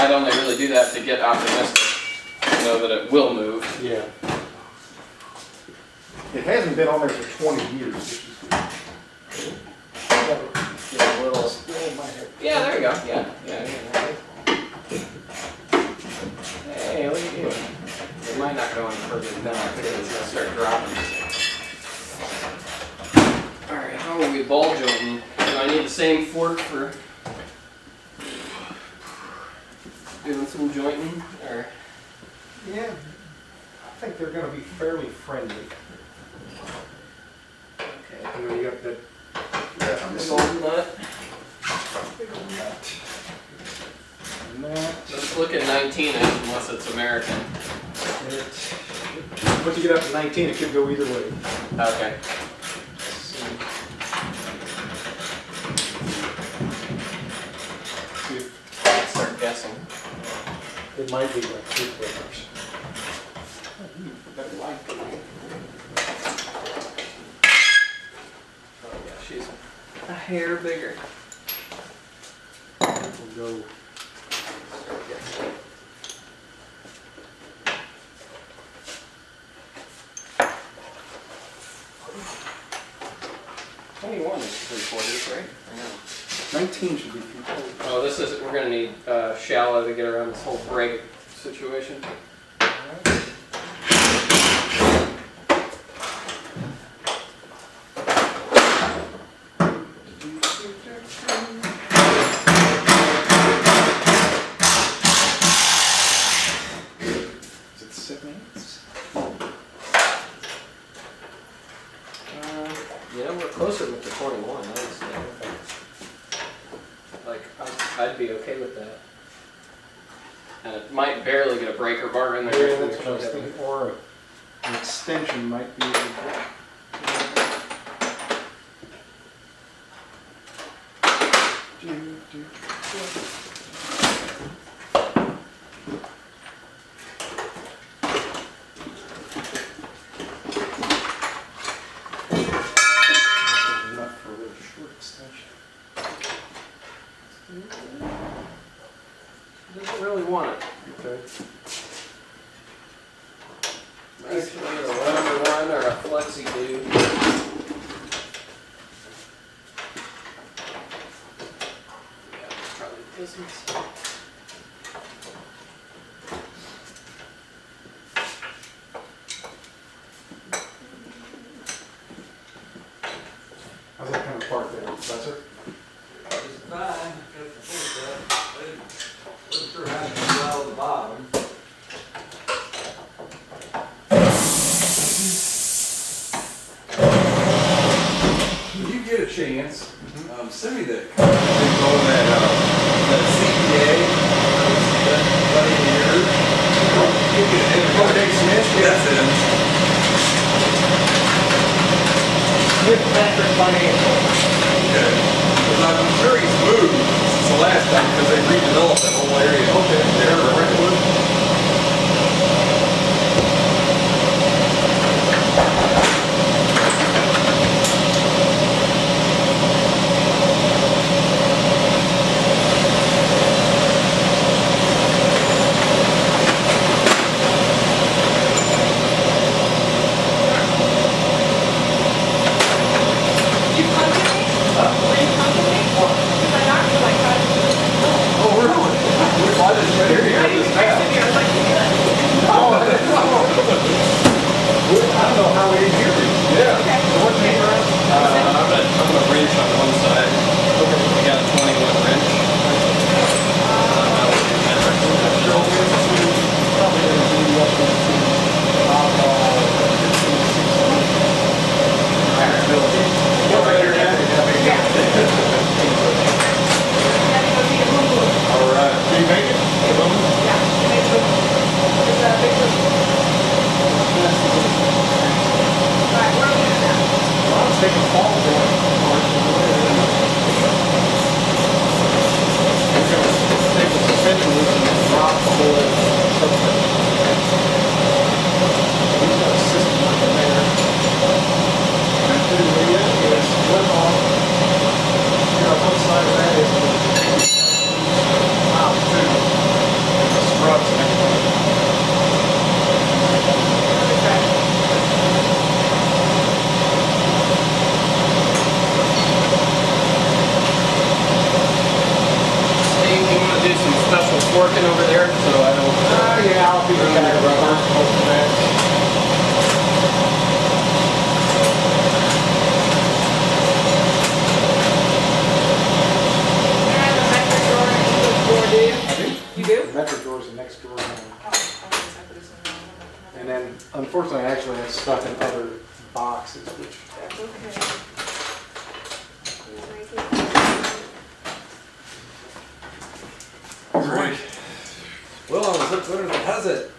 I'd only really do that to get optimistic, to know that it will move. Yeah. It hasn't been on there for 20 years, which is good. Get a little. Yeah, there you go. Yeah. Hey, look at you. It might not go any further than that. I think it's gonna start dropping. All right, how are we ball jointing? Do I need the same fork for doing some jointing, or? Yeah, I think they're gonna be fairly friendly. Okay. You know, you got that, Big old nut. big old nut. And that. Let's look at 19 unless it's American. And it, once you get up to 19, it could go either way. Okay. See if Let's start guessing. it might be like 2 flippers. Better like it. Oh yeah, she's a hair bigger. We'll go. Start guessing. Twenty-one is 3/4, right? I know. 19 should be 3/4. Oh, this is, we're gonna need shallow to get around this whole break situation. Is it 7/8? Yeah, we're closer with the 21, I would say. Like, I'd be okay with that. And it might barely get a breaker bar in there. Yeah, that's what I was thinking. Or an extension might be able to. Enough for a really short extension. Doesn't really want it. Okay. Actually, a number one or a flexi dude. Yeah, that's probably the distance. How's that kind of part there, Professor? It's fine, except the full stuff. They wasn't sure how to get out of the bottom. When you get a chance, send me that on that CPA, that buddy of yours. You get it. Dave Smith? That's it. Smith Patrick Financial. Okay. Because I'm sure he's moved since the last time because they redeveloped that whole area. Okay. There, Brentwood. You contact me? working over there, so I don't. Yeah, I'll be the guy to rubber, most of that. I have a metric drawer and an English drawer, do you? I do. You do? The metric drawer's the next drawer down. Oh, I guess I put this in there. And then, unfortunately, I actually have stuff in other boxes, which That's okay. Right. Well, I was wondering, how's that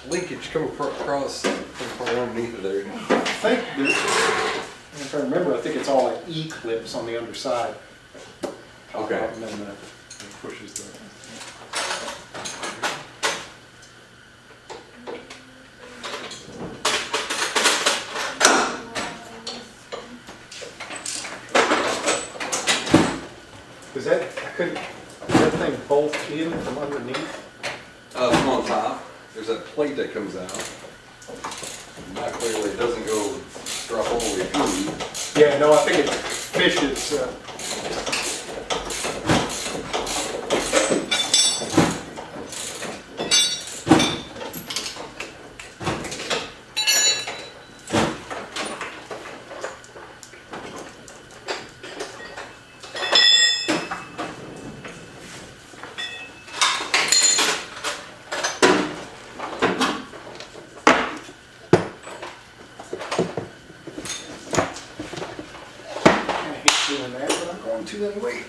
linkage come across from underneath of there? I think there's, if I remember, I think it's all like E-clips on the underside. Okay. And then it pushes the. Is that, I couldn't, does that thing bolt in from underneath? From on top, there's that plate that comes out. Not clearly, it doesn't go drop all the way through. Yeah, no, I think it fishes, I hate doing that, but I'm going to anyway.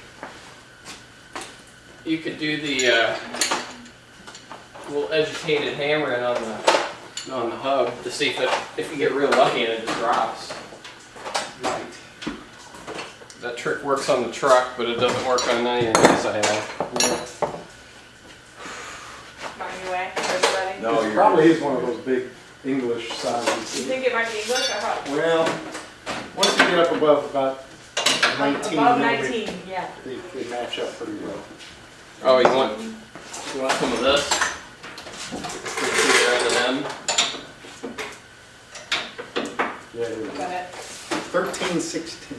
You could do the little educated hammering on the hub to see if you get real lucky and it just drops. Right. That trick works on the truck, but it doesn't work on any of these I have. Mind me away, everybody. No, This probably is one of those big English You sizes. think it might be English? I thought Well, once you get up above about 19 above millimeters, 19, yeah. they match up pretty well. Oh, you want some of this? Either Yeah, it is. Got it. 13/16.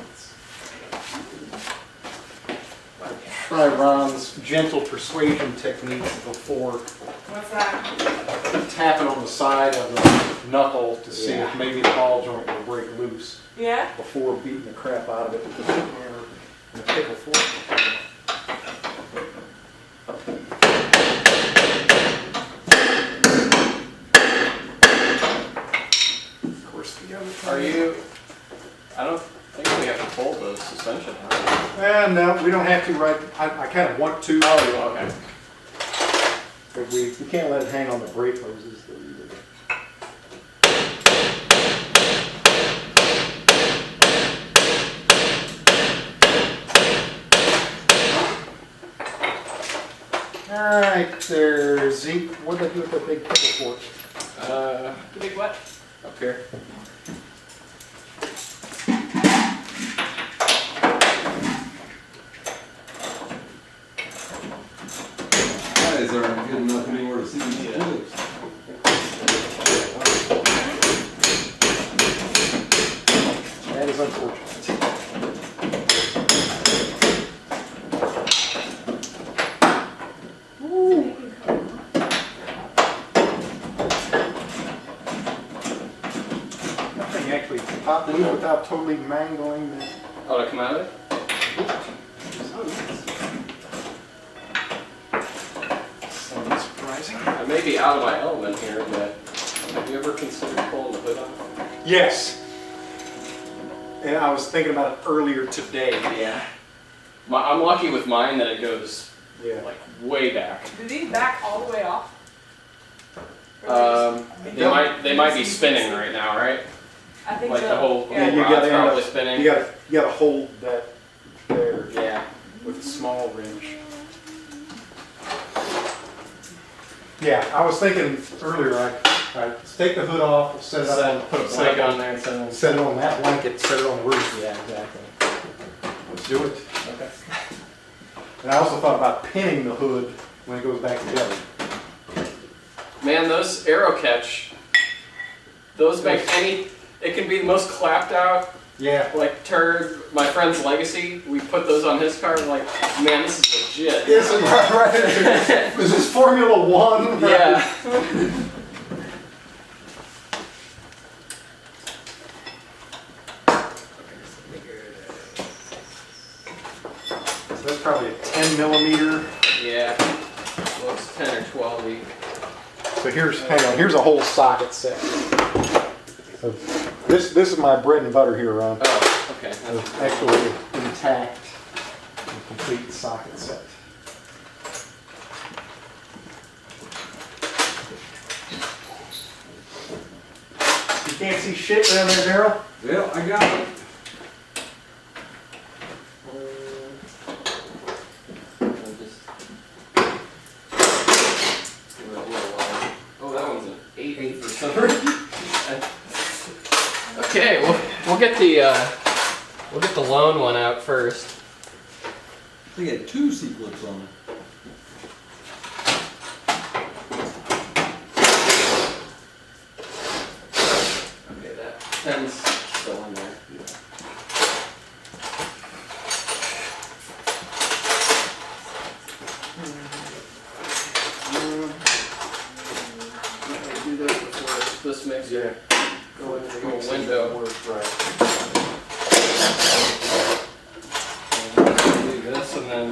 Try Ron's gentle persuasion technique before What's that? tapping on the side of the knuckle to see if maybe the ball joint will break loose Yeah? before beating the crap out of it with the hammer and the pickle fork. Of course, the other thing. Are you? I don't think we have to pull the suspension out. No, we don't have to right, I kind of want to. Oh, okay. But we can't let it hang on the brake hoses though either. All right, there, Zeke. What did I do with that big pickle fork? The big what? Up here. Guys aren't good enough anymore to see these clips. That is unfortunate. That thing actually popped loose without totally mangling the. Oh, to come out of it? Sounds surprising. I may be out of my element here, but have you ever considered pulling the hood off? Yes. And I was thinking about it earlier today. Yeah. I'm lucky with mine that it goes Yeah. like way back. Do these back all the way off? Or They might be spinning right now, right? I think Like so. the whole Yeah. you rod's gotta end probably up- spinning. You gotta hold that there Yeah. with a small wrench. Yeah, I was thinking earlier, I take the hood off, set it up, on, put a Set blanket on there and set set it on that blanket, set it on the roof. Yeah, exactly. Let's do it. Okay. And I also thought about pinning the hood when it goes back together. Man, those Aero Catch, those make it can be the most clapped out Yeah. Like turd, my friend's Legacy, we put those on his car, like, man, this is legit. Yes, right. Is this Formula One? Yeah. So that's probably a 10 millimeter. Yeah. Looks 10 or 12 -y. So hang on, here's a whole socket set. This is my bread and butter here, Ron. Oh, okay. That's Actually intact and complete socket set. You can't see shit down there, Daryl? Well, I got it. Oh, that one's an 8 for some reason. Okay, we'll get the lone one out first. They had 2 C-clips on it. Okay, that 10's still in there. Do this before this makes it go into the little window. Right. Do this and then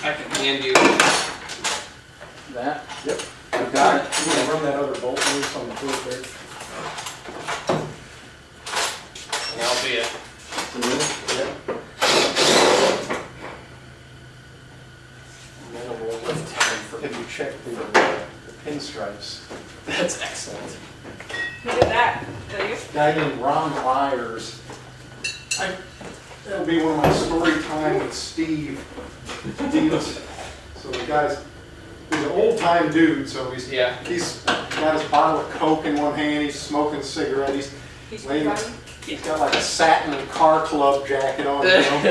I can hand you that. Yep. I've got it. You want to run that other bolt loose on the hood there? And that'll be it. Yep. And then we'll lift time for Have you checked the pinstripes? That's excellent. Who did that? Did you? Guy named Ron Lyers. That'll be one of my story time with Steve. So the guy's, he's an old time dude, so he's Yeah. got his bottle of Coke in one hand, he's smoking a cigarette, He's laying, driving? he's got like a satin car club jacket on, you know?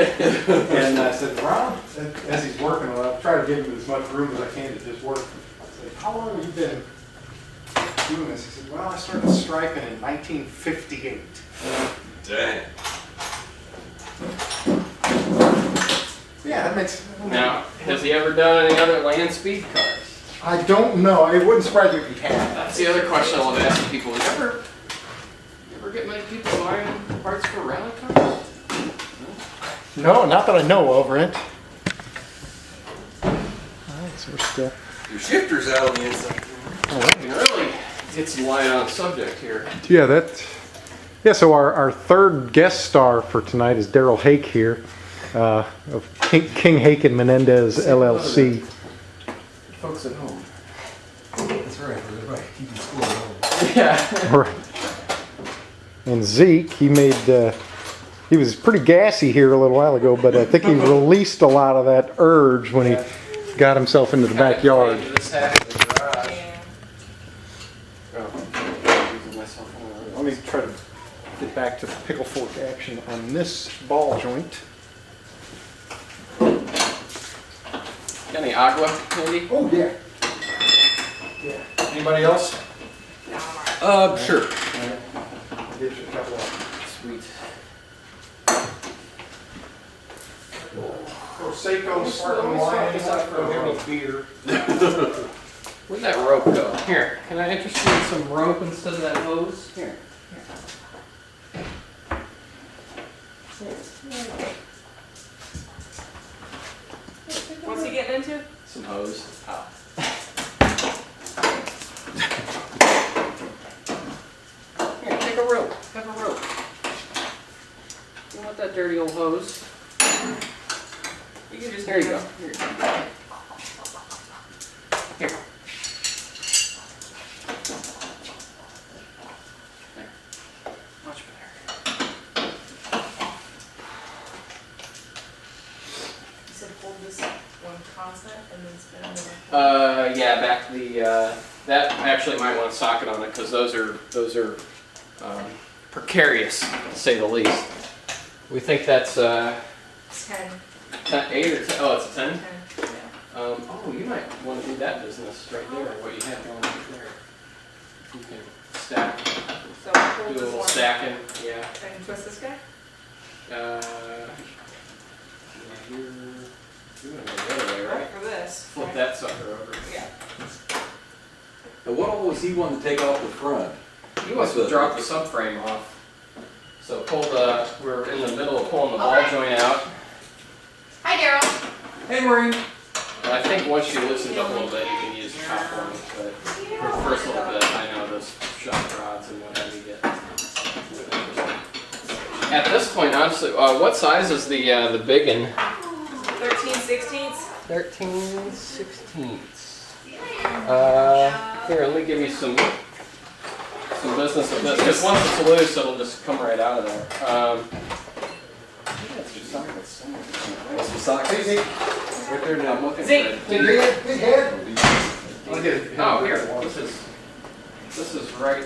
And I said, Ron, as he's working on it, I'll try to give him as much room as I can to just work. I said, how long have you been doing this? He said, well, I started striping in 1958. Dang. Yeah, that makes. Now, has he ever done any other land speed cars? I don't know. It wouldn't surprise me if he had. That's the other question I love asking people. You ever get many people buying parts for rally cars? No, not that I know of, Rent. Alright, so we're still. Your shifter's out on the inside. We can really get some light on the subject here. Yeah, so our third guest star for tonight is Daryl Hake here, of King Hake and Menendez LLC. Folks at home. That's right. Everybody keeping score at home. Yeah. Right. And Zeke, he was pretty gassy here a little while ago, but I think he released a lot of that urge when he got himself into the backyard. This half of the garage. Yeah. Oh, using myself on Let me try to get back to the pickle fork action on this ball joint. Got any agua, Andy? Oh, yeah. Yeah. Anybody else? No, I'm alright. Sure. I'll get you a couple of Sweet. Prosecco sparkling wine. Give me beer. Where'd that rope go? Here, can I interest you in some rope instead of that hose? Here. What's he getting into? Some hose. Oh. Here, take a rope. Have a rope. You want that dirty old hose? You can just. There you go. Here. Here. There. Much better. You said hold this one constant and then spin it. Yeah, back to the, that I actually might want a socket on it because those are precarious, to say the least. We think that's 10. 8 or 10. Oh, it's a 10? 10. Yeah. Oh, you might want to do that business right there, what you have going right there. You can stack So hold Do a this little one. stacking, yeah. And twist this guy? Yeah, you're doing it the other way, right? For this. Flip right? that sucker over. Yeah. And what all was he wanting to take off the front? He wants to drop the subframe off. So we're in the middle of pulling the ball joint out. Hi, Daryl. Hey, Maureen. And I think once you loosen it up a little bit, you can use the top one. But for the first little bit, I know those shock rods and what have you get. At this point, honestly, what size is the big one? 13/16. 13/16. Here, let me give you some business with this, because once it's loose, it'll just come right out of there. That's just something that's Some socks. Hey, Zeke. right there now. I'm looking Zeke. for Big it. head, big head. I'll get it. Oh, here, this is right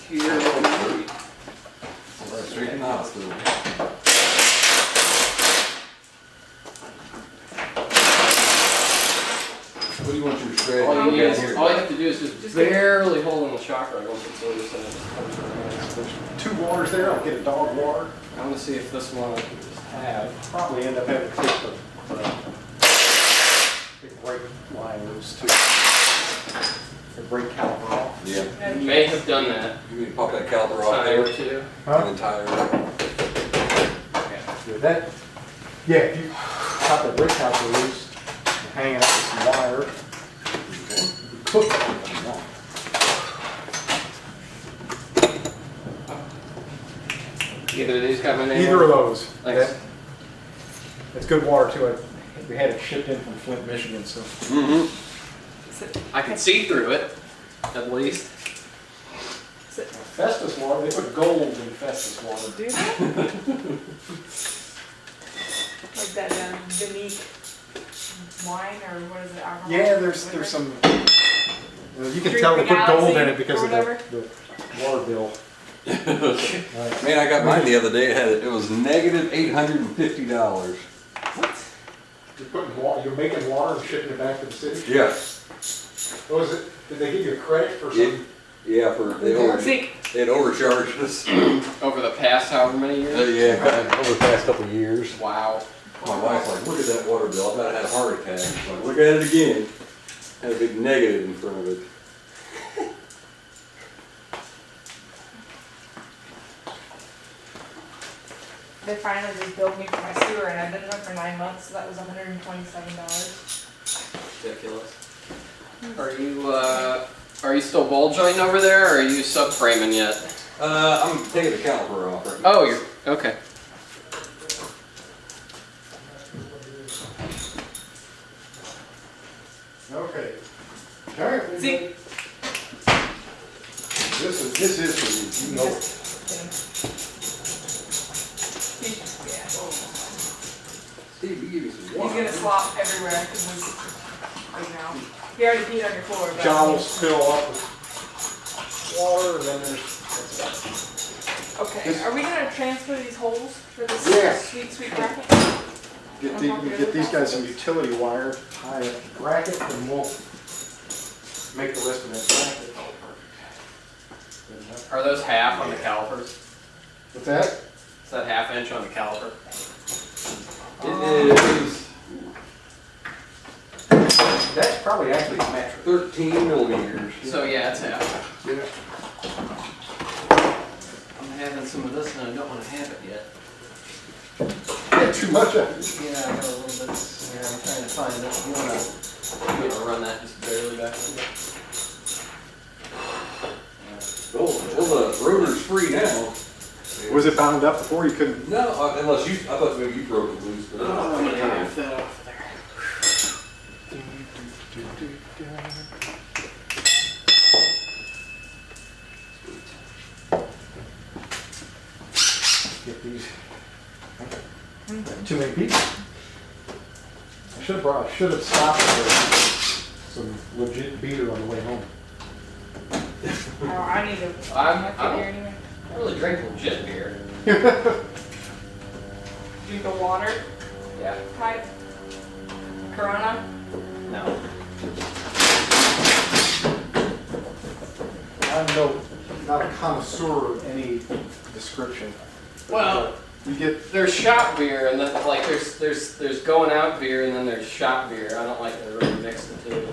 here. Straight in the hospital. What do you want your shred? All you have to do is just barely hold in the shock rod once it's loose and it just comes right There's 2 waters there. I'll get a dog water. out. I'm gonna see if this one I can just have. Probably end up having to take the big brake line loose too. The brake caliper off. Yeah. You may have done that You mean pop that caliper off time there? or two. And then tie it up. Yeah, that, yeah, if you pop that brake caliper loose, and hang it up with some wire, you could cook it if you want. Either of these got my name Either on of it? those. Thanks. It's good water too. We had it shipped in from Flint, Michigan, so. I can see through it, at least. Festus water, they put gold in Festus water. Do that? Like that Vinique wine or what is it? Alcohol? Yeah, there's some, you can tell they put gold in it because of the water bill. Man, I got mine the other day. It was negative $850. You're putting water, you're making water and shipping it back to the city? Yeah. What was it, did they give you a credit for something? Yeah, Zeke. they had overcharged us. Over the past however many years? Over the past couple of years. Wow. My wife's like, look at that water bill. I about had a heart attack. I'm like, look at it again. Had a big negative in front of it. They finally just billed me for my sewer and I've been there for 9 months, so that was $127. Ridiculous. Are you still ball jointing over there, or are you subframing yet? I'm taking the caliper off right now. Oh, you're, okay. Okay. Apparently, Zeke. this is for you, you know it. Yeah. Steve, you give me some He's water. gonna slop everywhere because right now. He already peed on your floor. But John will fill up with water, and then there's, Okay, are we gonna transfer these holes for this Yeah. sweet bracket? get these guys some utility wire, tie a bracket, and we'll make the rest of that bracket. Are those half on the calipers? What's that? Is that ½ inch on the caliper? It is That's probably actually metric. 13 millimeters. So yeah, it's half. Yeah. I'm having some of this and I don't want to have it yet. Yeah, too much of it. Yeah, I got a little bit here. I'm trying to find it. You wanna run that just barely back? Well, the rotor's free now. Was it bound up before you couldn't? No, unless you, I thought maybe you broke it loose, but I'm gonna have that off there. Get these. Too many people. I should have stopped for some legit beer on the way home. Oh, I need to. I'm- figure anyway. I really drink legit beer. Drink the water Yeah. type. Corona. No. I'm not a connoisseur of any description. Well, You get, there's shop beer, and then like there's going out beer, and then there's shop beer. I don't like to really mix the two.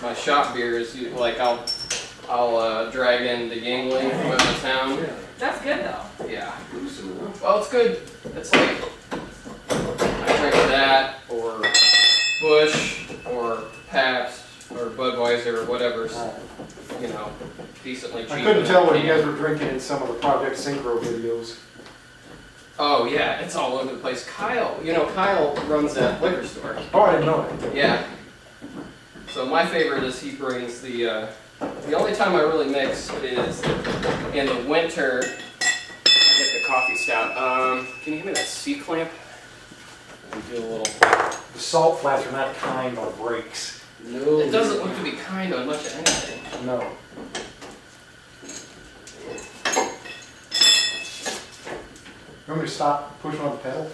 My shop beer is like I'll drag in the Yingling from out of town. That's good though. Yeah. Well, it's good. It's like I drink that or Busch or Pabst or Budweiser or whatever's decently cheap. I couldn't tell what you guys were drinking in some of the Project Synchro videos. Oh yeah, it's all over the place. Kyle runs that liquor store. Oh, I didn't know that. Yeah. So my favorite is he brings the only time I really mix is in the winter. I get the coffee stout. Can you give me that C-clamp? And do a little. The salt flats are not kind on brakes. No. It doesn't look to be kind on much of anything. No. You want me to stop pushing on the pedal?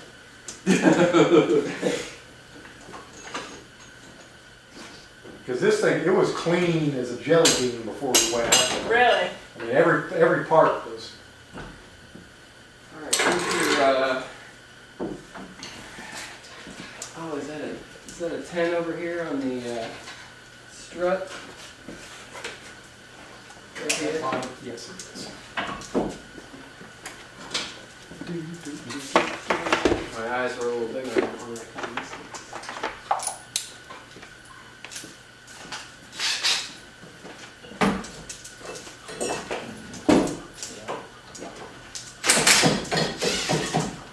Because this thing, it was clean as a jelly bean before we went out there. Really? I mean, every part was. Alright, here's your, oh, is that a 10 over here on the strut? Right here? Yes, it is. My eyes were a little bigger on that.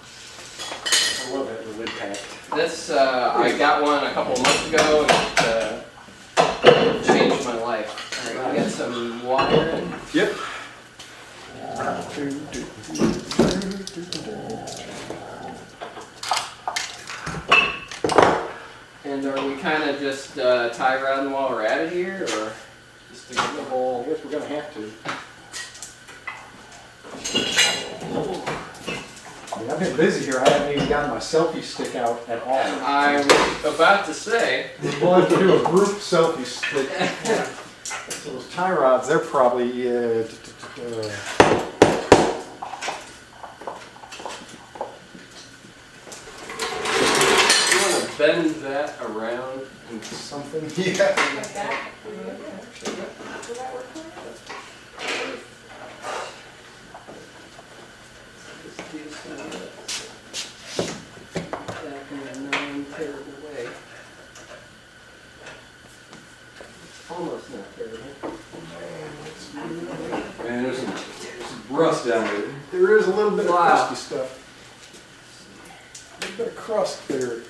I love that lid pack. This, I got one a couple of months ago and it changed my life. Alright, we got some water in. Yep. And are we kind of just tie rodding while we're at it here, or just to get the I whole? guess we're gonna have to. I mean, I've been busy here. I haven't even gotten my selfie stick out at all. I was about to say. We'll have to do a group selfie stick. So those tie rods, they're probably. You want to bend that around and Something. Yeah. Like that? Will that work for you? just do some of this back in a non-terrible way. Almost not terrible. Man, there's some rust down there. There is a little bit of Wow. crusty stuff. A little bit of crust there.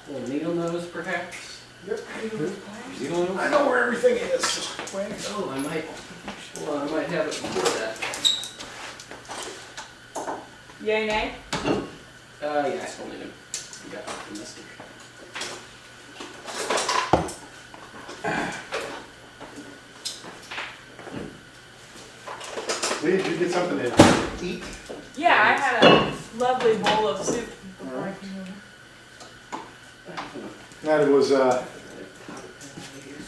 Little needle nose, perhaps? Yep. Needle I know where everything is. Oh, I might have it before that. Yay, nay? Yeah, I still need him. You got optimistic. Lee, did you get something to eat? Yeah, I had a lovely bowl of soup before I came over. That it was,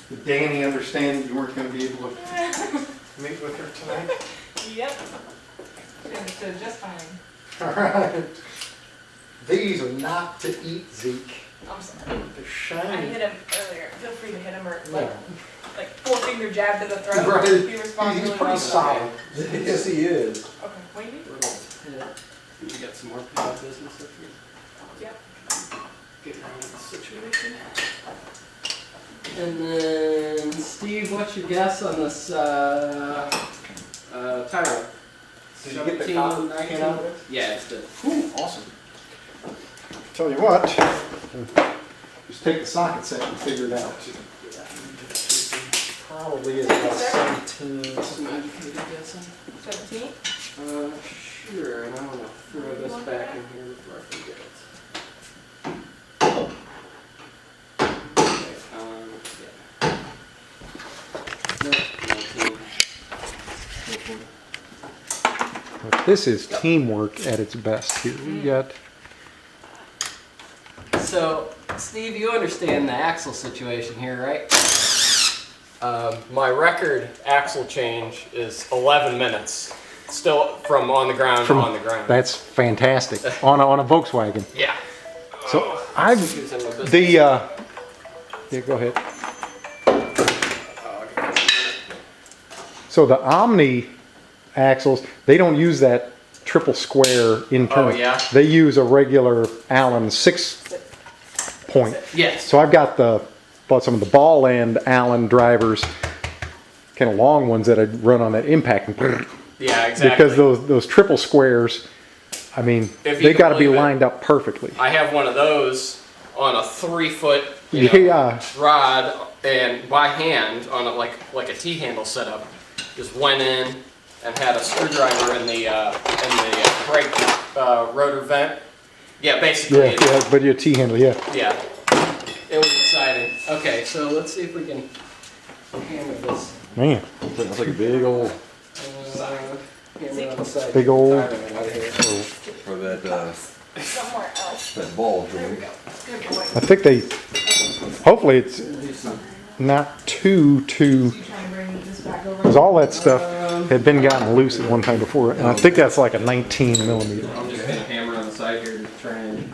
did Danny understand that you weren't gonna be able to meet with her tonight? Yep. She understood just fine. All right. These are not to eat, Zeke. I'm sorry. They're I shiny. hit him earlier. Feel free to hit him or No. like 4-finger jab to the throat. Right. He responds He's really pretty well. solid. Yes, he is. Okay, wait. We're going to pit. We got some more pit business up here. Yep. Get around the situation. And then, Steve, what's your guess on this Tyro? Did you get the cotton can out of it? Yeah, it's good. Ooh, awesome. Tell you what, just take the socket set and figure it out. Probably is about 17. Some educated guessing? 17? Sure, and I want to throw this back in here before I forget it. Okay, yeah. This is teamwork at its best here. We got, So, Steve, you understand the axle situation here, right? My record axle change is 11 minutes. Still from on the ground to on the ground. that's fantastic. On a Volkswagen. Yeah. So I've, Using my business. yeah, go ahead. So the Omni axles, they don't use that triple square internal. Oh, yeah? They use a regular Allen 6-point. Yes. So I've got bought some of the ball end Allen drivers, kind of long ones that I run on that impact. Yeah, exactly. Because those triple squares, I mean, If you they got to be believe it. lined up perfectly. I have one of those on a 3-foot Yeah, rod and by hand on like a T-handle setup. Just went in and had a screwdriver in the brake rotor vent. Yeah, basically. yeah, but your T-handle, yeah. Yeah. It was exciting. Okay, so let's see if we can hammer this. Man, That's like a big old, Hammer on the side. Big old- Out of here. or that, Somewhere else. that ball There we joint. go. Good boy. I think hopefully it's not too, You trying to bring this back over? because all that stuff had been gotten loose at one time before. And I think that's like a 19 millimeter. I'm just gonna hammer on the side here to try and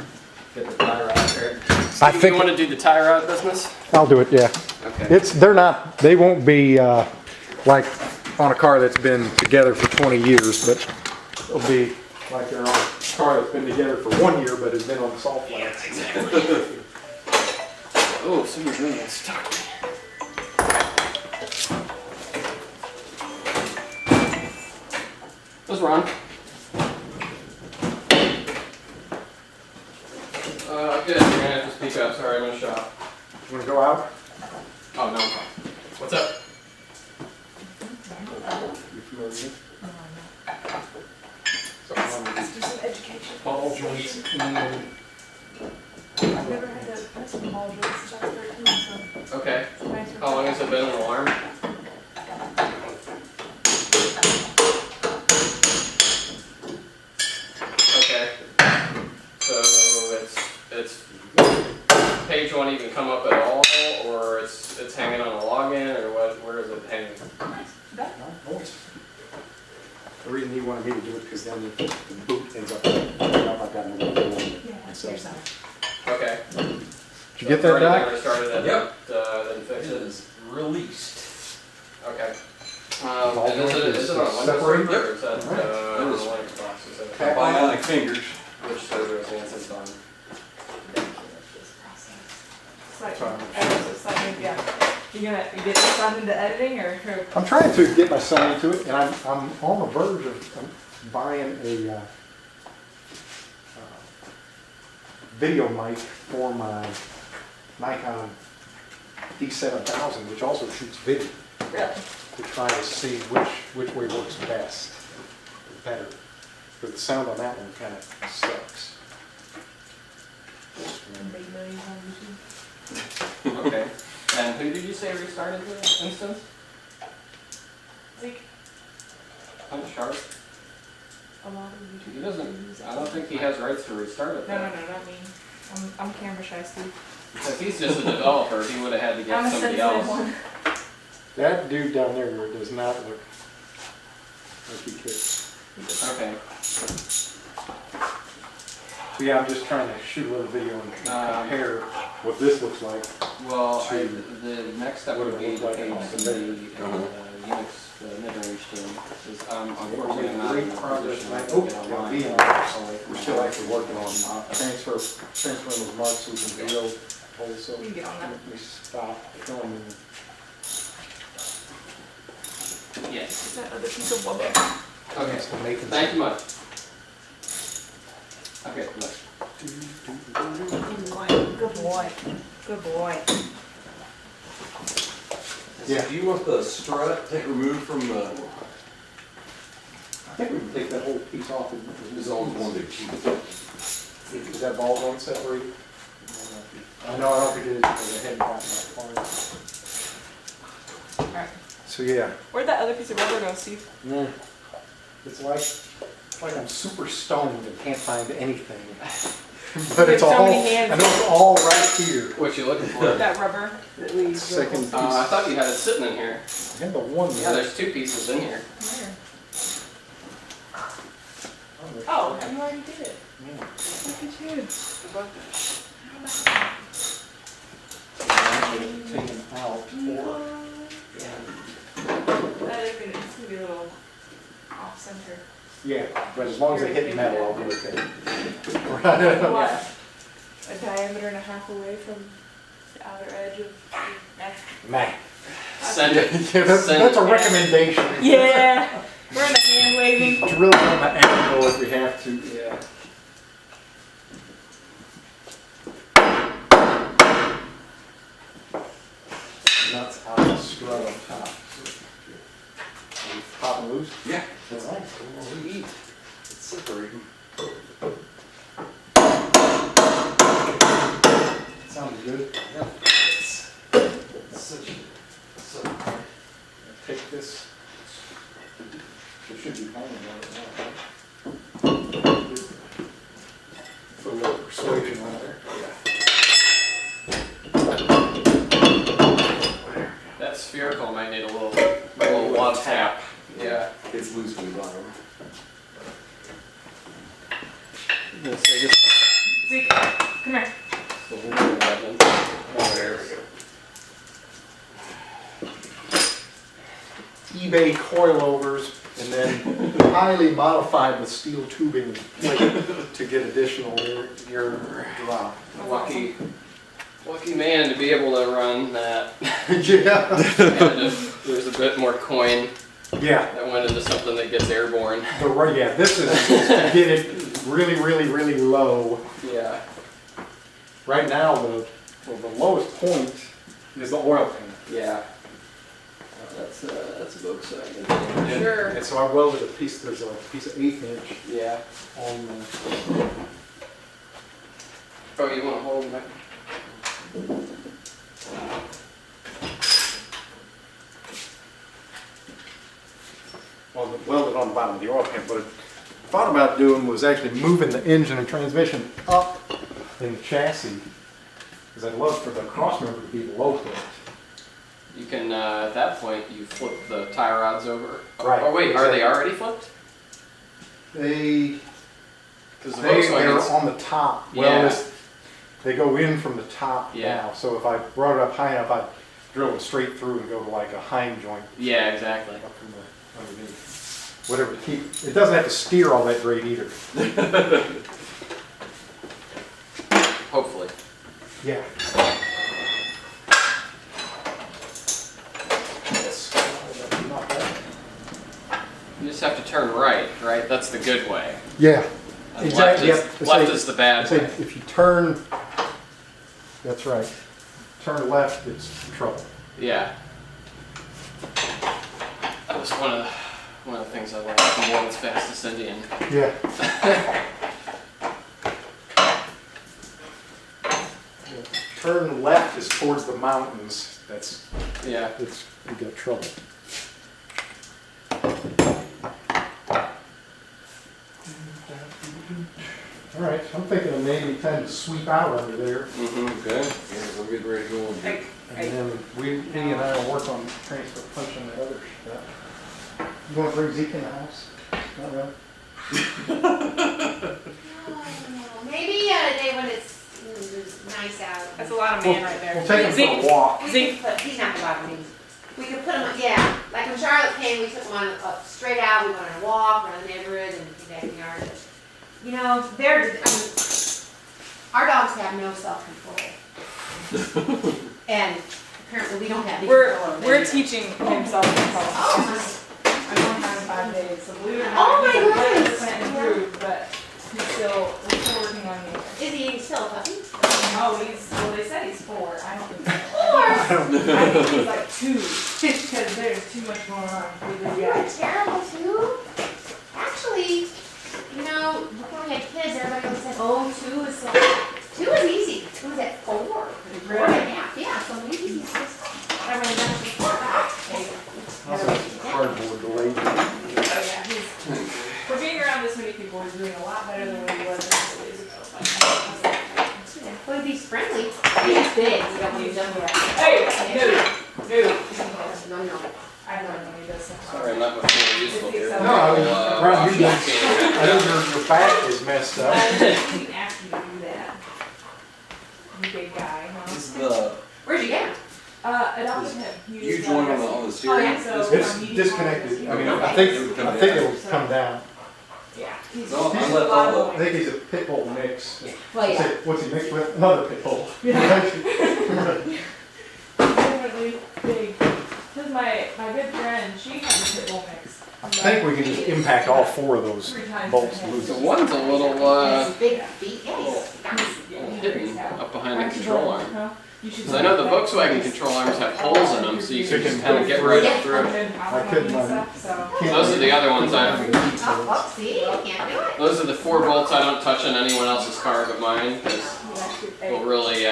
get the tie rod there. I Steve, think- you wanna do the tie rod business? I'll do it, yeah. Okay. They won't be like on a car that's been together for 20 years, but it'll be like they're on a car that's been together for 1 year, but has been on the salt flats. Exactly. Oh, somebody's really got stuck. What's Ron? Good. You're gonna have to speak up. Sorry, I'm in a shop. You wanna go out? Oh, no, I'm fine. What's up? You familiar with it? Let's do some education. Ball joints. I've never had to put some ball joints since I was 13, so Okay. it's nice. How long has it been an alarm? Okay. So it's page won't even come up at all, or it's hanging on a login, or what? Where is it hanging? The reason he wanted me to do it because then the boot ends up. I've got no idea. Yeah, it's your side. Okay. Did you get that, Doc? I started it. Yep. Then fix It it. is released. Okay. All And is joint it on a Windows separate? server, or is that Alright. on a Linux box? Is that Okay. Bionic fingers. which server is Anson's on? It's like, it's like, yeah. You get your son into editing or who? I'm trying to get my son into it, and I'm on the verge of buying a video mic for my Nikon D7000, which also shoots video, Really? to try to see which way works best, better. Because the sound on that one kind of sucks. Big millions on YouTube. Okay. And who did you say restarted the instance? Zeke, Punch Sharp? a lot of YouTube. He doesn't, I don't think he has rights to restart it No, though. not me. I'm camera shy, Steve. If he's just a developer, he would have had to I'm get a somebody sensitive else. one. That dude down there does not look like he could. Okay. So yeah, I'm just trying to shoot a little video and compare what this looks like. Well, To the next step what would it be looked to like page on the the Unix, the mid-range team. 'Cause, unfortunately, I'm not in Great a progress, position and I to hope get they'll online. be in away there. from We're my still office. actually working on transferring those marks so we can drill holes, so You can get on that. we stop filming. Yes. That other piece of wood. Okay. So making Thank you much. Okay, look. Good boy. Good boy. Yeah. Do you want the strut removed from the, I think we can take that whole piece off. there's always one big piece. Is that ball joint separated? I know, I don't think it is because I hadn't gotten that far. Alright. So yeah, Where'd that other piece of rubber go, Steve? it's like It's like I'm super stoned and can't find anything. But We it's have so all, many hands. I know it's all right here. What you looking for? That rubber that we use. Second piece. I thought you had it sitting in here. I had the one Yeah, there. there's 2 pieces in here. Where? Oh, you already did it. Yeah. Look at you. Take them out. Or, It's gonna be a little off center. yeah, but as long as they hit metal, I'll be okay. What? A diameter and a half away from the outer edge of the Man. Send it. Yeah, that's a recommendation. Yeah, we're in the hand waving. Drill on the angle if we have to. Yeah. Nuts out the strut on top. Pop and loose? Yeah. That's nice. Sweet. It's separating. Sounds good. Yeah. It's such Take this. There should be hanging on it now. Put a little persuasion on there. That spherical might need a little love tap. Yeah. It's loose from the bottom. Zeke, come here. There we go. eBay coilovers and then highly modified with steel tubing to get additional air drop. Lucky man to be able to run that. Yeah. And if there's a bit more coin Yeah. that went into something that gets airborne. Yeah, this is to get it really low. Yeah. Right now, the lowest point is the oil pan. Yeah. That's a Volkswagen. Sure. And so I welded there's a piece of 1/8 inch Yeah. on the, Oh, you want to hold that? welded on the bottom of the oil pan. What I thought about doing was actually moving the engine and transmission up in the chassis, because I'd love for the cross member to be below it. You can, at that point, you flip the tie rods over. Right. Oh, wait, are they already flipped? They're Because the on Volkswagens. the top. Yeah. Well, they go in from the top Yeah. now. So if I brought it up high enough, I'd drill them straight through and go to like a hind joint Yeah, exactly. up from the underneath. Whatever to keep. It doesn't have to steer all that great either. Hopefully. Yeah. Not bad. You just have to turn right, right? That's the good way. Yeah. And Exactly, Left yep. is, left is the bad Say way. if you turn, that's right. Turn left, it's trouble. Yeah. That was one of the things I learned from World's Fastest Indian. Yeah. Turn left is towards the mountains. Yeah. You got trouble. All right, I'm thinking of maybe time to sweep out under there, Mm-hmm. Okay. Yeah, we'll get ready to go. Like, and then he and I will work on transfer punching the other stuff. You want to bring Zeke in the house? Not really? Maybe on a day when it's nice out. that's a lot of man right there. We'll take him Zeke, for a walk. We Zeke. could put, he's not the bottom, we could put him, yeah, like when Charlotte came, we took him on straight out, we went on a walk around the neighborhood and came back in the yard. You know, our dogs have no self-control. And apparently we don't have any control over them We're either. teaching him self-control. Oh I've only had him 5 days, so believe it or Oh not, my he's goodness. 100% improved, but we're still working on the. my, is he still a puppy? Oh, well, they said he's 4. I don't think so. Four? I think he's like 2, because there's too much going on with this You guy. are terrible too. Actually, you know, before we had kids, everybody always said, oh, 2 is so, 2 is easy. 2 is at 4. 4.5, yeah, so maybe he's just, everyone does it 4. How's that cardboard lady? Oh, yeah, for being around this many he's friendly. He's big, you don't use him yet. Hey, no. No. I don't know, he does something. Sorry, I'm not much more useful here. No, I mean, Ron, you Washington don't, I know your back is messed up. He asked you to do that. You big guy, huh? This is the, Where'd you get him? Adopted him. He you was, joined on the steering. yeah, so- It's disconnected. I mean, I think it'll come down. Yeah. He's No, I he's let a lot all of I think he's a pit bull mix. Well, yeah. What's he mixed with? Another pit bull. definitely big. Because my good friend, she has a pit bull mix. I think we can just impact all four of those 3 times bolts the head. loose. The one's a little, His big feet, yeah, he's. hidden up behind the control arm. Huh? You should Because I know the Volkswagen control arms have holes in them, so you can So you just can kind of get right Yeah. up through. I couldn't, Those are the other ones Oh, see, you can't do it. those are the 4 bolts I don't touch on anyone else's car but mine, because we'll really, Be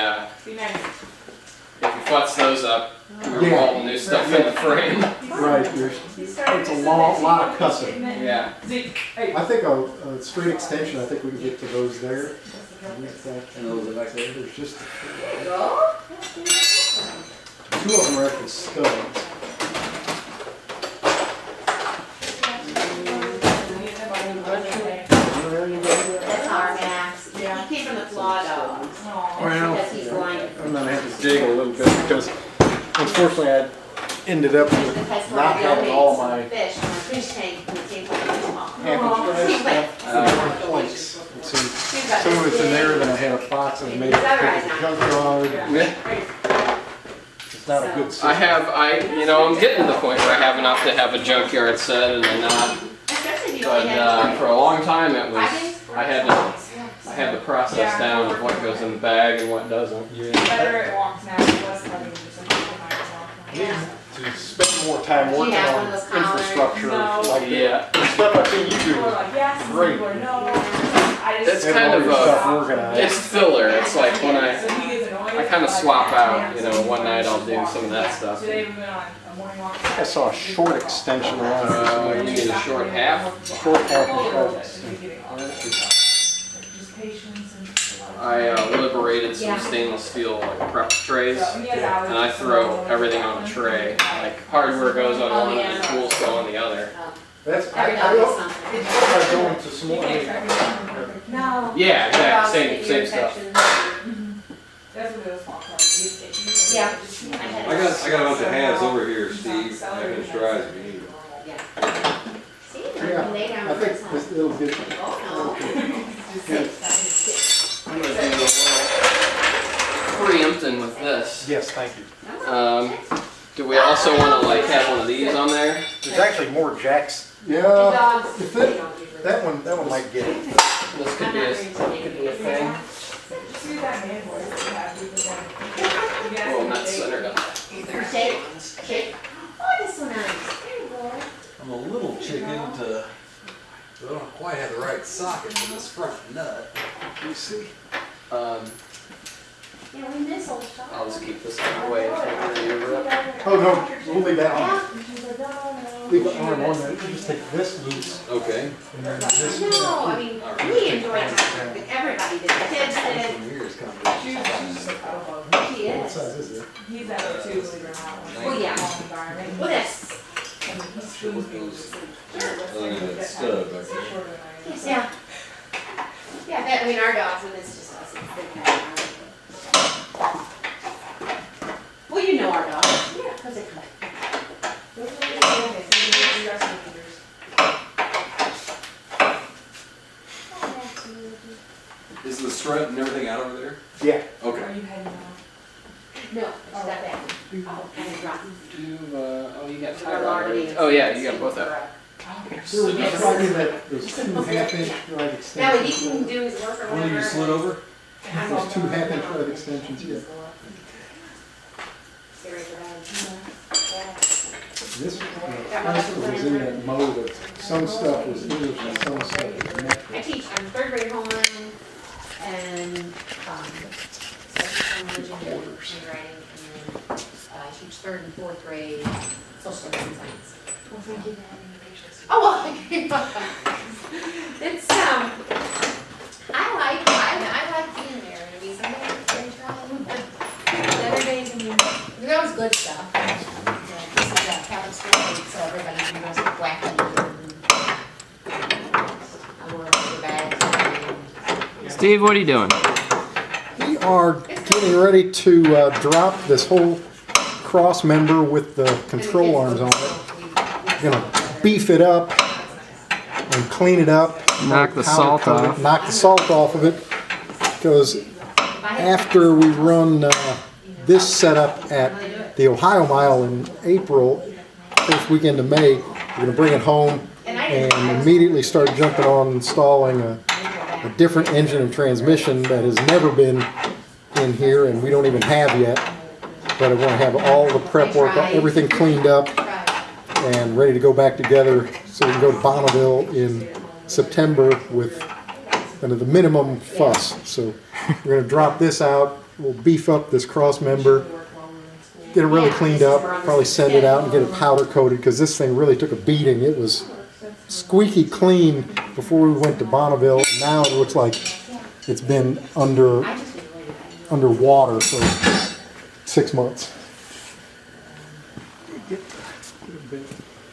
nice. if you futz those up, we're Yeah. bolting new stuff in the frame. Right, it's a lot of cussing. Yeah. Zeke, hey. I think a straight extension, I think we can get to those there. And those are back there. There's just, There you go. 2 of them are at the studs. That's our Max. Yeah. He came from the Flaw Dogs. Aw. Well, Because he's blind. I'm gonna have to dig a little bit because unfortunately I ended up with Because not we having all my fish in my fish tank, and it came from the small. half-inch stuff in one place. And so some of it's in there, then I had a box and made it to the junkyard. Hey. It's not a good system. I'm getting to the point where I have enough to have a junkyard set and a not. Especially if you But only have for a long time it was, 5 days. I had the process down of what goes in the bag and what doesn't. Better it walks now, it was having just a Yeah. To spend more time Do you working have on one of those collars? infrastructure No. like that. Yeah. The stuff I've seen you People do. are like, yes, and Great. people are no. I just. It's Have kind all of your a- stuff organized. It's filler. It's like when So he gets annoyed. I kind of swap out, one night I'll do some of that stuff. Today we went on a morning walk. I saw a short extension line. You need a short half? Short half Oh, and okay. short. Just patience and. I liberated some stainless steel like prep trays, So, he has allergies, and I throw so- everything on a tray. Like hardware goes on one and tools go on the other. That's, Every I dog is don't, something. I go into some You more. can't track it. No. Yeah, Dogs exactly. get Same ear stuff. infections. That's what those walks are. Yeah. I got a bunch of halves over here, Steve. I can try if you need them. Yeah. See, I Yeah, can lay down I for think some. this, it'll get, Oh, I'm gonna do a little preempting with this. yes, thank you. no. Do we also want to like have one of these on there? There's actually more jacks. Yeah, Dogs, if they it, don't usually- that one might get it. This could I'm be not a, very could be a thing. See that man voice that you have, you can- you guys Well, can not date centered me. on that either. Shake, shake. Oh, that's so nice. There you go. I'm a little chicken to, I don't quite have the right socket for this front nut. You see? Yeah, we miss old stuff. I'll just keep this out of the way. Oh, no, we'll leave that on. Yeah. And she's like, no, no. Leave the arm on there, you just take this loose Okay. and then this. No, I mean, we enjoyed it. Everybody did. The kids did. Some years coming. She's just like, oh, She What is. size is it? he's at it too, believe it or not. Well, yeah. Home environment. Well, that's, And he spoons me with sleep. Other than that stud back there. Shorter than I am. yeah. Yeah, that, I mean, our dogs, when it's just us, it's been kind of. Well, you know our dogs. Yeah. Cause they come. Those are the okay, so you need the rest of the leaders. Is the strut and everything out over there? Yeah. Are Okay. you heading out? No, it's not that. Oh, and it's rotten. You got Our larvae. Oh yeah, you got both of them. There was just like in that, those 2 half-inch rod That way extensions. he can do his work or When whatever. you slid over? Those 2 half-inch rod extensions, yeah. Very good. This, Spencer was in that mode of some stuff was English and some stuff was I metric. teach, I'm third grade homeroom and, social religion and handwriting, and then, I teach third and fourth grade social studies and science. Oh, well, it's, I like being there, I mean, sometimes it's very Steve, what are you doing? We are getting ready to drop this whole cross member with the control arms on it. We're gonna beef it up and clean it up. Knock the salt powder coat it, off. Knock the salt off of it, because after we run this setup at the Ohio Mile in April, first weekend of May, we're gonna bring it home and immediately start jumping on installing a different engine and transmission that has never been in here and we don't even have yet. But I want to have all the prep work, everything cleaned up and ready to go back together so we can go to Bonneville in September with kind of the minimum fuss. So we're going to drop this out, we'll beef up this cross member, get it really cleaned up, probably send it out and get it powder coated, because this thing really took a beating. It was squeaky clean before we went to Bonneville. Now it looks like it's been underwater for 6 months.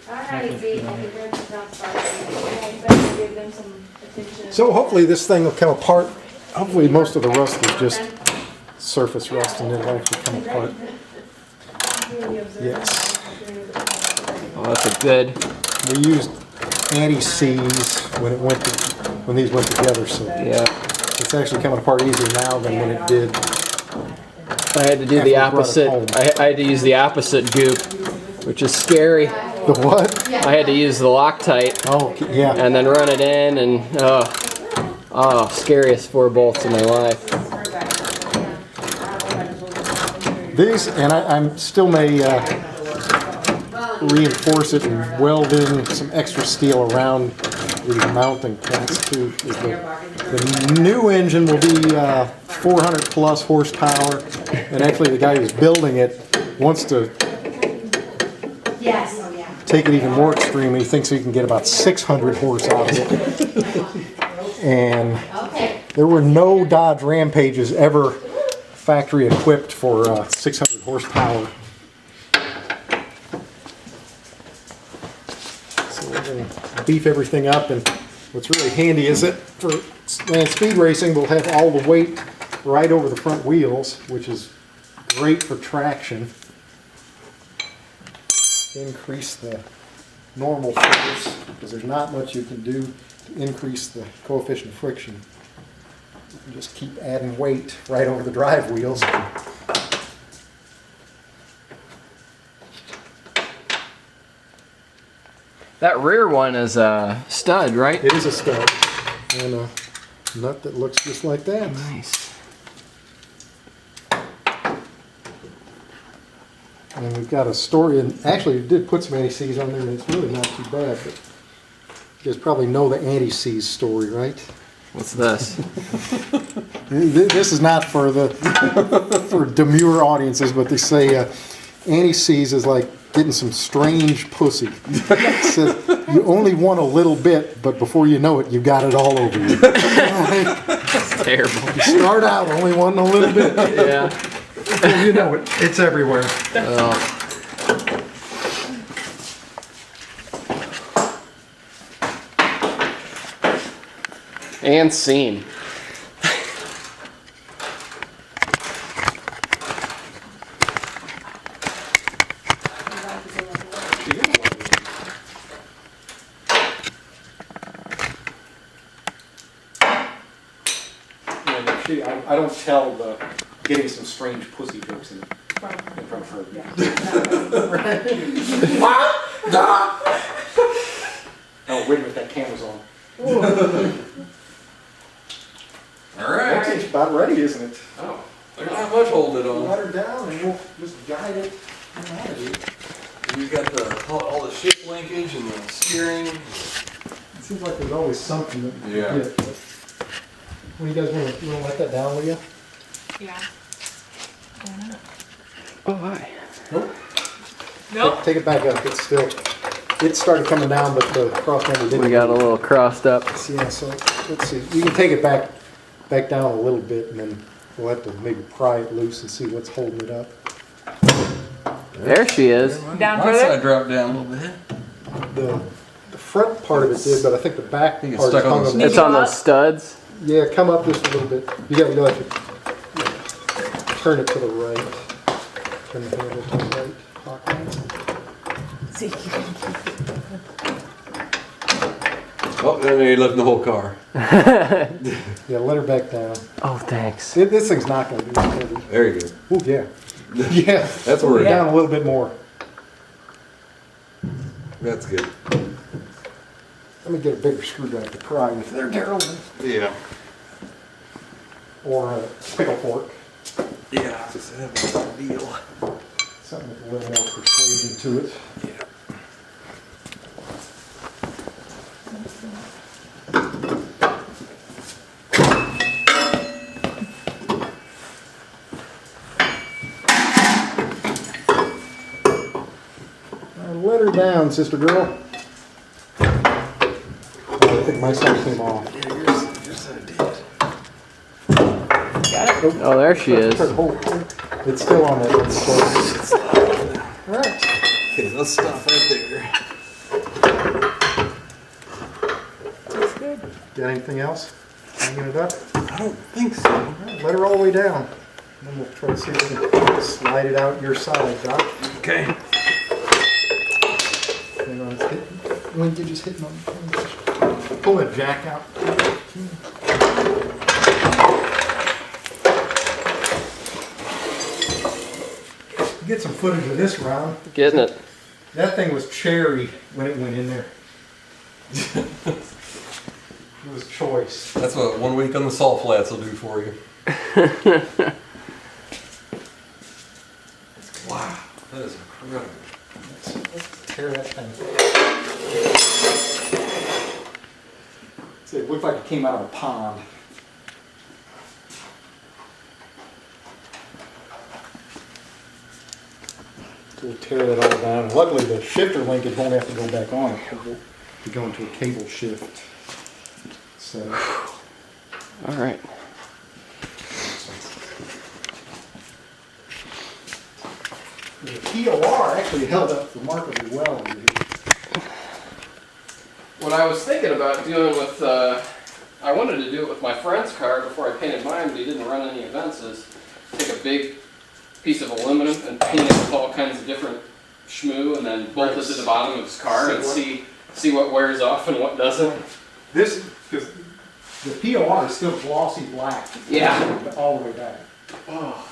Alright, Zeke, I'll get rid of the outside. Better give them some attention. So hopefully this thing will come apart. Hopefully most of the rust is just surface rust and it'll actually come apart. Yes. Oh, that's a good. We used anti-seize when these went together, so Yeah. it's actually coming apart easier now than when it did. I had to do After the we brought it opposite. home. I had to use the opposite goop, which is scary. The what? I had to use the Loctite Oh, yeah. and then run it in, and scariest 4 bolts in my life. These, and I still may reinforce it and weld in some extra steel around these mounting points too. The new engine will be 400 plus horsepower, and actually the guy who's building it wants to Yes. take it even more extreme. He thinks he can get about 600 horse out of it. And Okay. there were no Dodge Rampages ever factory equipped for 600 horsepower. So we're going to beef everything up, and what's really handy is that for land speed racing we'll have all the weight right over the front wheels, which is great for traction. Increase the normal force, because there's not much you can do to increase the coefficient of friction. You can just keep adding weight right over the drive wheels. That rear one is a stud, right? It is a stud and a nut that looks just like that. Nice. And we've got a story, and actually we did put some anti-seize on there, and it's really not too bad, but you guys probably know the anti-seize story, right? What's this? This is not for the for demure audiences, but they say anti-seize is like getting some strange pussy. It says you only want a little bit, but before you know it, you got it all over you. It's terrible. You start out only wanting a little bit. Yeah. Before you know it, it's everywhere. And scene. I don't tell the getting some strange pussy jokes in front of her. Oh, wait a minute, that camera's on. All right. It's about ready, isn't it? Oh, there's not much holding it on. Let her down and we'll just guide it out of here. We've got all the shift linkage and the steering. It seems like there's always something that we Yeah. get. But what do you guys want to let that down, will you? Yeah. Oh, hi. Nope. Take it back up. It's still, it started coming down, but the cross member didn't. We got a little crossed up. Yeah, so let's see. You can take it back down a little bit, and then we'll have to maybe pry it loose and see what's holding it up. There she is. Down My further? side dropped down a little bit. The front part of it did, but I think the back think it's part stuck is on hung the on It's on those studs. Yeah, come up just a little bit. You gotta have to turn it to the right. Turn the handle to the right. Hawk line. See, Oh, then you're lifting the whole car. Yeah, let her back down. Oh, thanks. This thing's not gonna be heavy. There you go. Oh, yeah. Yeah. That's Pull where it down a little bit more. That's good. Let me get a bigger screwdriver to pry with there, Darryl. Yeah. Or a pickle fork. Yeah, just have a deal. Something with a little more persuasion to it. Let her down, sister girl. Oh, I think my side came off. Oh, there she is. It's still on that. All right. Okay, let's stop right there. That's good. Got anything else? Hanging it up? I don't think so. All right, let her all the way down. Then we'll try to see if we can slide it out your side, Doc. Okay. Hang on, it's hitting. Linkage is hitting on the hinge. Pull that jack out. Get some footage of this round. Getting it. That thing was cherry when it went in there. It was choice. That's what 1 week on the salt flats will do for you. Wow, that is incredible. Let's tear that thing. See, it looked like it came out of a pond. We'll tear that all down. Luckily, the shifter linkage won't have to go back on it. We'll be going to a cable shift. So, All right. the POR actually held up remarkably well over here. What I was thinking about doing with, I wanted to do it with my friend's car before I painted mine, but he didn't run any events, is take a big piece of aluminum and paint it with all kinds of different schmoo and then bolt it to the bottom of his car and see what wears off and what doesn't. This, because the POR is still glossy black. Yeah. All the way back. Oh.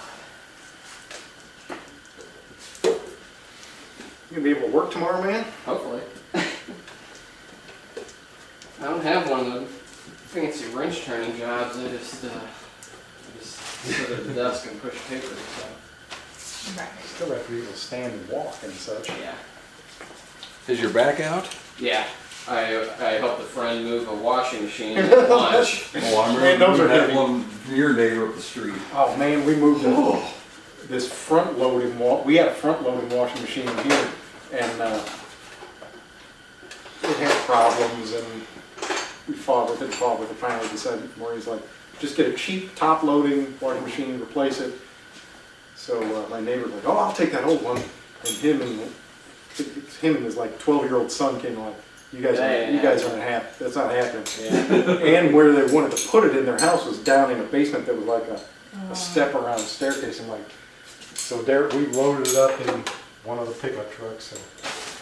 You gonna be able to work tomorrow, man? Hopefully. I don't have one of them fancy wrench turning jobs. I just sit at the desk and push paper. So right. Still have to be able to stand and walk and such. yeah, Is your back out? yeah. I helped a friend move a washing machine at lunch. Oh, I Man, those are that heavy. one from your neighbor up the street. Oh man, we moved this front loading we had a front loading washing machine here, and it had problems, and we fought with it. Finally decided, Maury's like, just get a cheap top loading washing machine, replace it. So my neighbor was like, oh, I'll take that old one, and him and his like 12-year-old son came like, you guys aren't happy. That's not happening. Yeah. And where they wanted to put it in their house was down in a basement that was like a step around staircase. And like, so there we loaded it up in one of the pickup trucks. So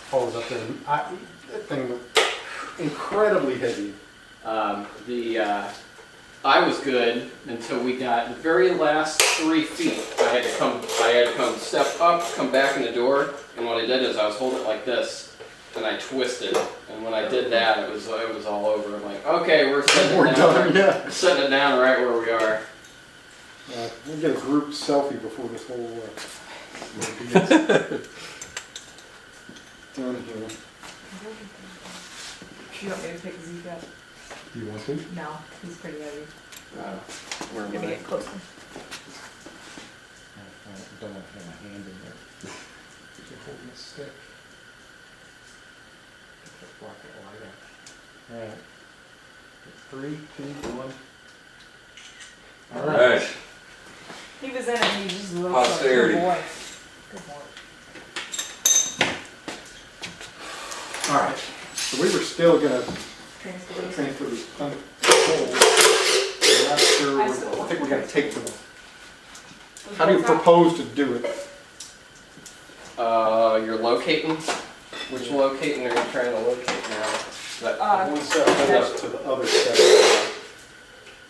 hauled it up there. And that thing was incredibly heavy. I was good until we got the very last 3 feet. I had to come step up, come back in the door, and what I did is I was holding it like this, and I twisted. And when I did that, it was all over. I'm like, okay, we're setting it down. Yeah. Setting it down right where we are. We'll get a group selfie before this whole done here. You want me to pick Zeke up? Do you want to? No, he's pretty heavy. Where Let would me I? get closer. I don't have my hand in there. You're holding a stick. Block that light out. All right. 3, 2, 1. All right. He was in it and he just looked Posterity. like, good boy. All right. So we were still gonna Transfer. transfer these poles. gotta take them. How do you propose to do it? You're locating. Which locating are you trying to locate now? That, One set holes to the other set.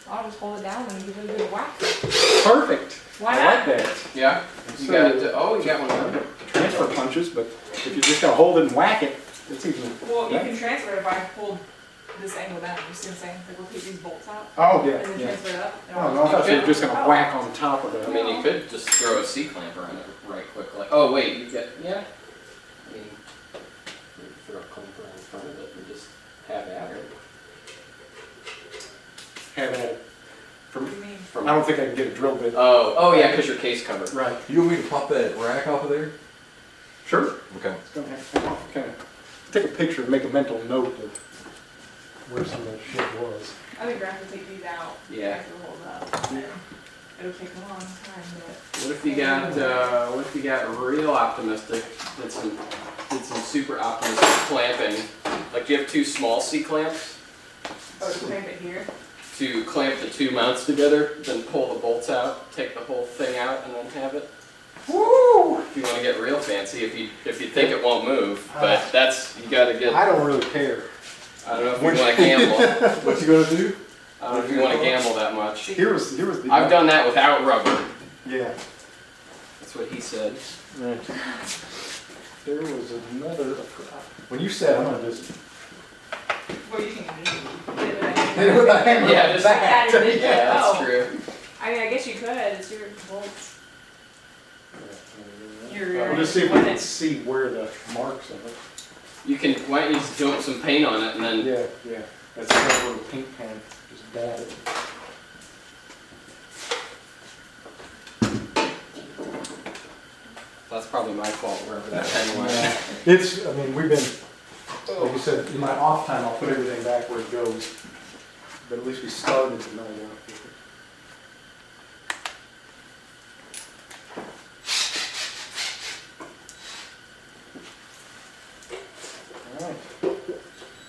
I'll just hold it down and give it a good whack. Perfect. Why I not? like that. yeah. You So- got. Oh, you got one there. Transfer punches, but if you just gotta hold it and whack it, it's even. Well, you Yeah. can transfer it if I hold this angle down. You see what I'm saying? Like we'll take these bolts out Oh, yeah, and then yeah. transfer it up. and Oh, I'll no, I thought you were Okay. just gonna whack on top of I it. mean, you could just throw a C-clamp around it right quick. Like, oh wait, you get. Yeah. I mean, you could throw a clamp around in front of it and just have at it. Have at it. What do you mean? I don't think I can get a drill bit. Oh yeah, because your case covered. Right. You want me to pop that rack off of there? Sure. Okay. It's gonna have to kind of take a picture and make a mental note of where some of that shit was. I think we're gonna have to take these out. Yeah. Have to hold up. And it'll take a long time, but. What if you got? What if you got real optimistic? Did some super optimistic clamping. Like, do you have two small C clamps Oh, to clamp it here. to clamp the two mounts together? Then pull the bolts out, take the whole thing out, and then have it. Woo! If you want to get real fancy, if you think it won't move, but that's you got to get. I don't really care. I don't know if you want to gamble. What you gonna do? I don't know if you want to gamble that much. Here was the. I've done that without rubber. Yeah. That's what he said. Right. There was another. When you said I'm gonna just. Well, you can Hit it with a hammer. Yeah, just- add it in. Yeah, that's Oh. true. I mean, I guess you could. It's your bolts. Your. We'll just see if we can see where the marks of it. You can. Why don't you just dump some paint on it and then. Yeah, yeah. That's a little paint pan. Just dab it. That's probably my fault wherever that pen went. Yeah. It's, I mean, we've been, like you said, in my off time, I'll put everything back where it goes. But at least we started to know that. All right.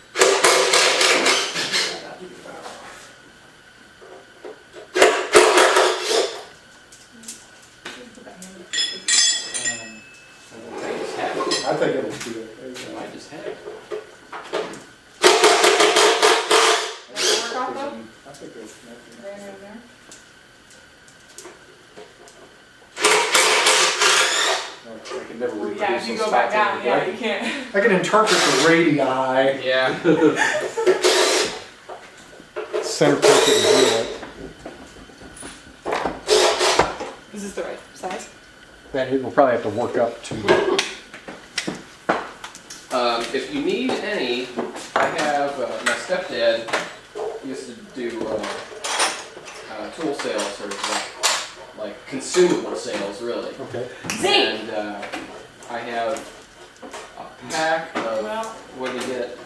I just had it. I think it'll do it. There you go. I just had it. Does it work out though? I think it's. Right over there. I can never Well, reproduce yeah, if you those go back spots down, over yeah, there. you can't. I can interpret the radii, Yeah. center pocket and drill it. Is this the right size? Then we'll probably have to work up to. If you need any, I have my stepdad used to do tool sales or like consumable sales, really. Okay. And I have a pack of Well, what do you get?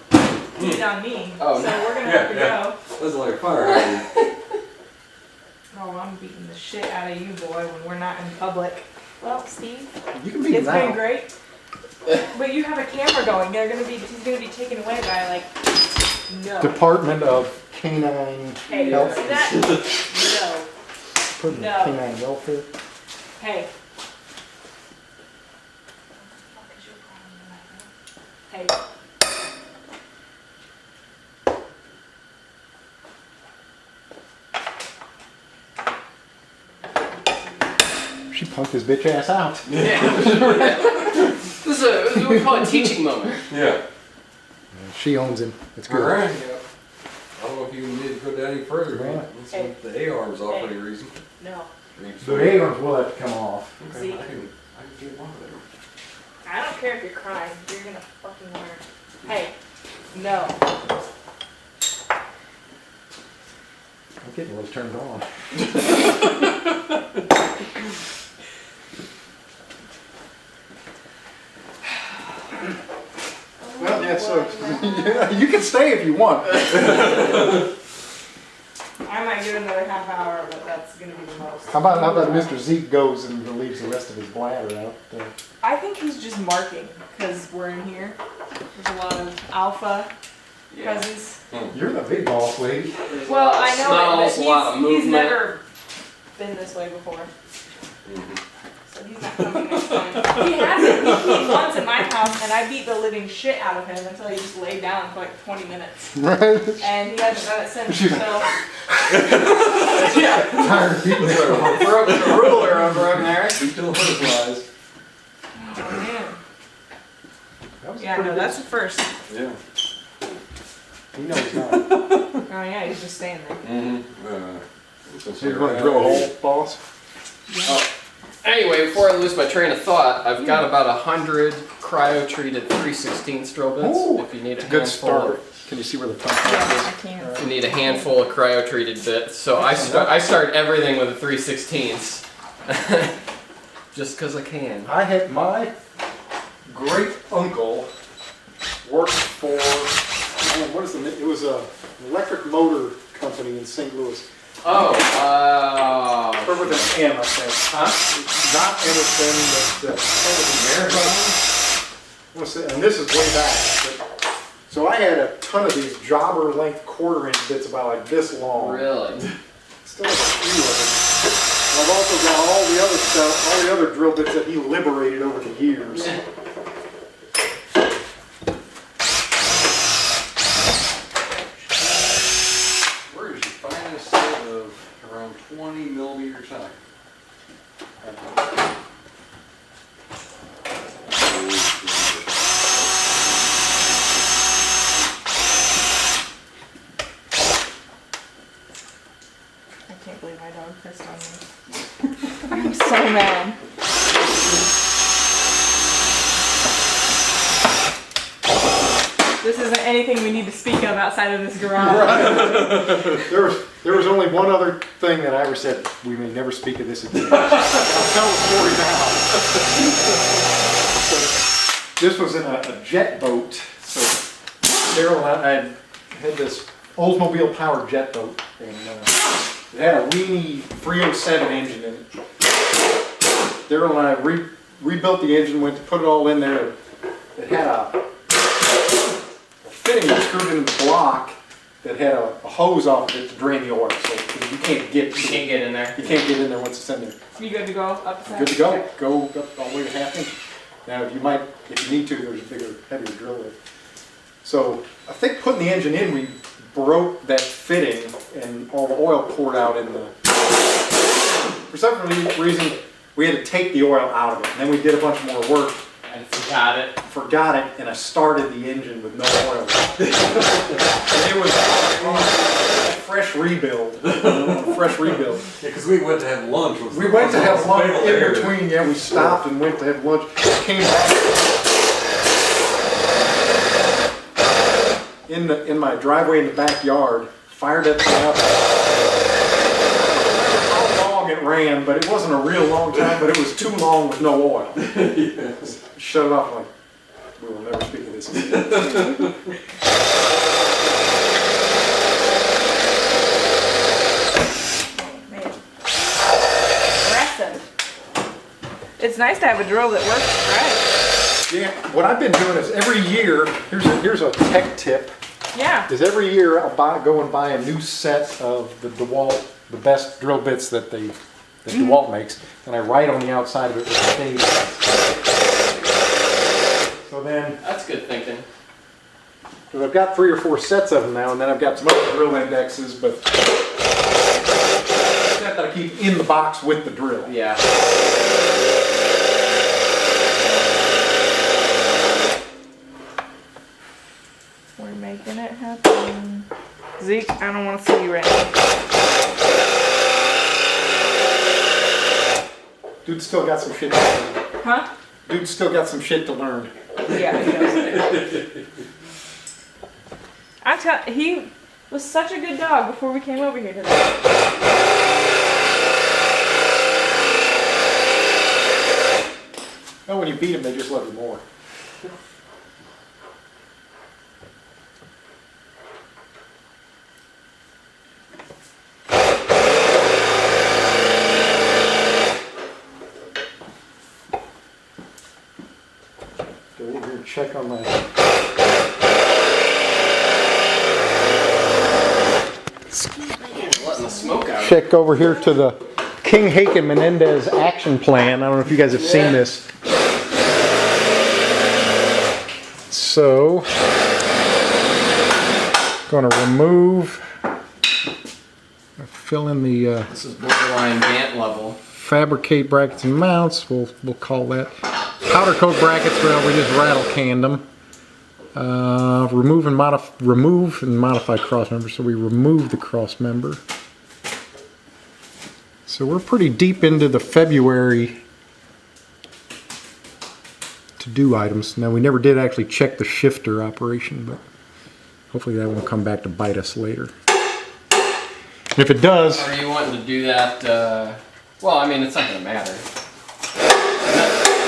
heat on me. Oh, So no. we're gonna Yeah, have to yeah. go. That's like a fire hydrant. Oh, I'm beating the shit out of you, boy, when we're not in public. Well, Steve, You can be it's been loud. great. But you have a camera going. He's gonna be taken away by like, no. Department of Canine Hey, Health. see that? No. Department No. of Canine Welfare. Hey. Hey. She punked his bitch ass out. This is what we call a teaching moment. Yeah. She owns him. It's All good. right. I don't know if you need to go down any further. Yeah. Let's see if the A arm's off for any reason. No. The A-arms will have to come off. Okay, See? I can get one of them. I don't care if you're crying. You're gonna fucking learn. Hey. No. I'm getting a little turned on. Well, yeah, so yeah, you can stay if you want. I might do another half hour, but that's gonna be the most. How about Mr. Zeke goes and relieves the rest of his bladder out? I think he's just marking because we're in here. There's a lot of alpha presence. You're the big boss lady. Well, I know it, Smells, but a lot of he's movement. never been this way before. So he's not coming next time. He hasn't. He came once at my house and I beat the living shit out of him until he just laid down for like 20 minutes. Right? And he hasn't done it since, so. Tired of beating it. Broke the ruler over him there. We still butterflies. Oh, man. That was Yeah, pretty no, good. that's the first. Yeah. He knows not. Oh, yeah, he's just staying there. Mm-hmm. So you're gonna drill a hole, boss? Anyway, before I lose my train of thought, I've got about 100 cryo-treated 3/16 drill bits. Ooh, If you need a Good handful, start. Can you see where the pump Yeah, is? I can't. if you need a handful of cryo-treated bits. So I start everything with a 3/16. Just because I can. I had my great uncle worked for, what is the name? It was an electric motor company in St. Louis. Oh, Start with an M, I think. huh? Not Emerson, but Marathon. I want to say, and this is way back. But, so I had a ton of these jobber length 1/4-inch bits about like this long. Really? Still have a few of them. And I've also got all the other stuff, all the other drill bits that he liberated over the years. Where is your finest set of around 20 millimeters high? I can't believe my dog pissed on me. I'm so mad. This isn't anything we need to speak of outside of this garage. There was only one other thing that Ira said, we may never speak of this again. I'll tell the story now. So, this was in a jet boat. So Daryl and I had this Oldsmobile powered jet boat, and it had a Weenie 307 engine in it. Daryl and I rebuilt the engine, went to put it all in there. It had a fitting that screwed into the block that had a hose off of it to drain the oil, so you can't get in there. you can't get in there once it's in there. You good to go up to Good to go. Go up all the way to 1/2 inch. Now, you might, if you need to, there's a bigger, heavier drill there. So I think putting the engine in, we broke that fitting, and all the oil poured out in the. For some reason, we had to take the oil out of it, and then we did a bunch more work. I forgot it. Forgot it, and I started the engine with no oil. And it was a fresh rebuild. Fresh rebuild. Yeah, because we went to have lunch. With We went to have lunch Fatal in Air. between. Yeah, we stopped and went to have lunch. Came back in my driveway in the backyard. Fired that thing up. I don't remember how long it ran, but it wasn't a real long time. But it was too long with no oil. Yes. Shut it off like, we will never speak of this again. Man. Impressive. It's nice to have a drill that works right. Yeah, what I've been doing is every year, here's a tech tip, Yeah. is every year I'll go and buy a new set of the DeWalt, the best drill bits that DeWalt makes, and I write on the outside of it with a date. So then, That's good thinking. because I've got 3 or 4 sets of them now, and then I've got some other drill indexes, but that I keep in the box with the drill. Yeah. We're making it happen. Zeke, I don't want to see you right now. Dude's still got some shit to learn. Huh? Dude's still got some shit to learn. Yeah, he does. He was such a good dog before we came over here today. Well, when you beat them, they just love you more. Go over here and check on my. Letting the smoke out. Check over here to the King Hake and Menendez action plan. I don't know if you guys have seen this. So, going to remove, fill in the This is borderline Gantt level. fabricate brackets and mounts. We'll call that powder coat brackets. Well, we just rattle canned them. Remove and modify cross member. So we remove the cross member. So we're pretty deep into the February to-do items. Now we never did actually check the shifter operation, but hopefully that won't come back to bite us later. And if it does, Are you wanting to do that? Well, I mean, it's not going to matter.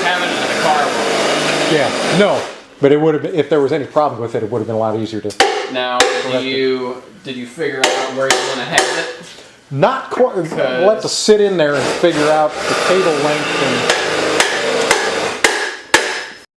Having it in the car will. yeah, no. But it would have been, if there was any problem with it, it would have been a lot easier to. Now, did you figure out where you want to have it? Not quite. We'll have to sit in there and figure out the cable length and